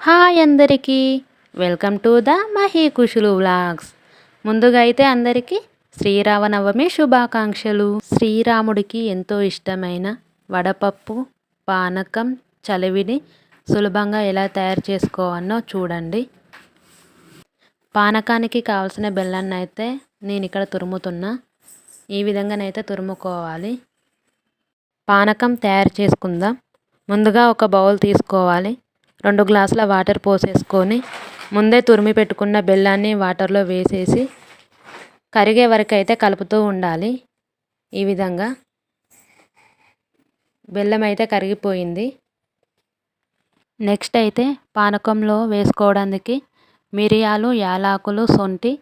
Hi అందరికీ welcome to the Mahi Kushulu vlogs. ముందుగా అయితే అందరికీ శ్రీరామనవమి శుభాకాంక్షలు. శ్రీరాముడికి ఎంతో ఇష్టమైన వడపప్పు, పానకం, చలివిడి సులభంగా ఎలా తయారు చేసుకోవాలో చూడండి. పానకానికి కావాల్సిన బెల్లాన్ని అయితే నేను ఇక్కడ తురుముతున్నా. ఈ విధంగానైతే తురుముకోవాలి. పానకం తయారు చేసుకుందాం. ముందుగా ఒక బౌల్ తీసుకోవాలి. 2 గ్లాసుల వాటర్ పోసేసుకొని ముందే తురిమి పెట్టుకున్న బెల్లాన్ని వాటర్లో వేసేసి కరిగే వరకు అయితే కలుపుతూ ఉండాలి. ఈ విధంగా బెల్లం అయితే కరిగిపోయింది. నెక్స్ట్ అయితే పానకంలో వేసుకోవడానికి మిరియాలు, యాలకులు, సొంటి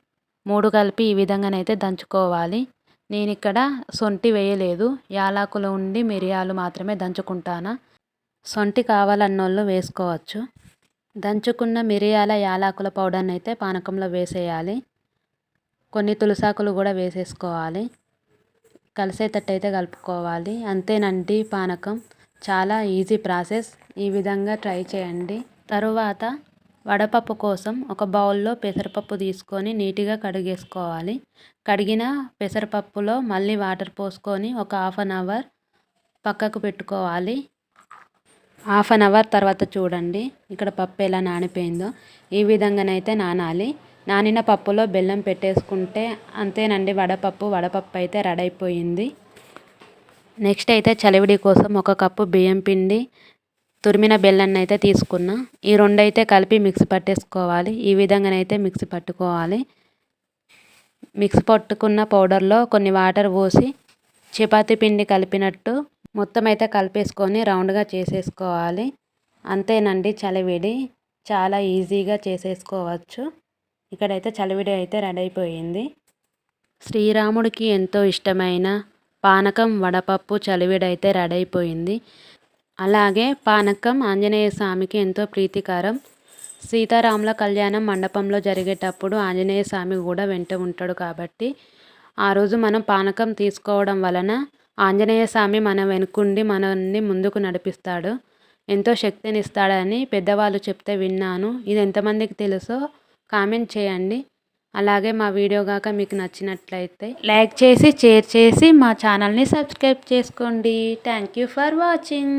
3 కలిపి ఈ విధంగానైతే దంచుకోవాలి. నేను ఇక్కడ సొంటి వేయలేదు, యాలకులు ఉండి మిరియాలు మాత్రమే దంచుకుంటాను. సొంటి కావాలన్నోళ్ళు వేసుకోవచ్చు. దంచుకున్న మిరియాల, యాలకుల పౌడర్ని అయితే పానకంలో వేసేయాలి. కొన్ని తులసాకులు కూడా వేసేసుకోవాలి. కలిసేటట్టు అయితే కలుపుకోవాలి. అంతేనండి పానకం. చాలా ఈజీ ప్రాసెస్. ఈ విధంగా ట్రై చేయండి. తరువాత వడపప్పు కోసం ఒక బౌల్లో పెసరపప్పు తీసుకొని నీట్గా కడిగేసుకోవాలి. కడిగిన పెసరపప్పులో మళ్ళీ వాటర్ పోసుకొని ఒక 1/2 అవర్ పక్కకు పెట్టుకోవాలి. 1/2 అవర్ తర్వాత చూడండి ఇక్కడ పప్పు ఎలా నానిపోయిందో. ఈ విధంగానైతే నానాలి. నానిన పప్పులో బెల్లం పెట్టేసుకుంటే అంతేనండి వడపప్పు అయితే రెడీ అయిపోయింది. నెక్స్ట్ అయితే చలివిడి కోసం 1 కప్పు బియ్యం పిండి, తురిమిన బెల్లాన్ని అయితే తీసుకున్నా. ఈ 2 అయితే కలిపి మిక్సీ పట్టేసుకోవాలి. ఈ విధంగానైతే మిక్సీ పట్టుకోవాలి. మిక్సీ పట్టుకున్న పౌడర్లో కొన్ని వాటర్ పోసి చపాతీ పిండి కలిపినట్టు మొత్తం అయితే కలిపేసుకొని రౌండ్గా చేసేసుకోవాలి. అంతేనండి చలివిడి. చాలా ఈజీగా చేసేసుకోవచ్చు. ఇక్కడైతే చలివిడి అయితే రెడీ అయిపోయింది. శ్రీరాముడికి ఎంతో ఇష్టమైన పానకం, వడపప్పు, చలివిడి అయితే రెడీ అయిపోయింది. అలాగే పానకం ఆంజనేయ స్వామికి ఎంతో ప్రీతికరం. సీతారాముల కళ్యాణం మండపంలో జరిగేటప్పుడు ఆంజనేయ స్వామి కూడా వెంట ఉంటాడు కాబట్టి ఆ రోజు మనం పానకం తీసుకోవడం వలన ఆంజనేయ స్వామి మన వెనుకుండి మనల్ని ముందుకు నడిపిస్తాడు, ఎంతో శక్తిని ఇస్తాడని పెద్దవాళ్ళు చెప్తే విన్నాను. ఇది ఎంతమందికి తెలుసో కామెంట్ చేయండి. అలాగే మా వీడియో గాక మీకు నచ్చినట్లయితే లైక్ చేసి, షేర్ చేసి మా ఛానల్ని సబ్స్క్రైబ్ చేసుకోండి. Thank you for watching.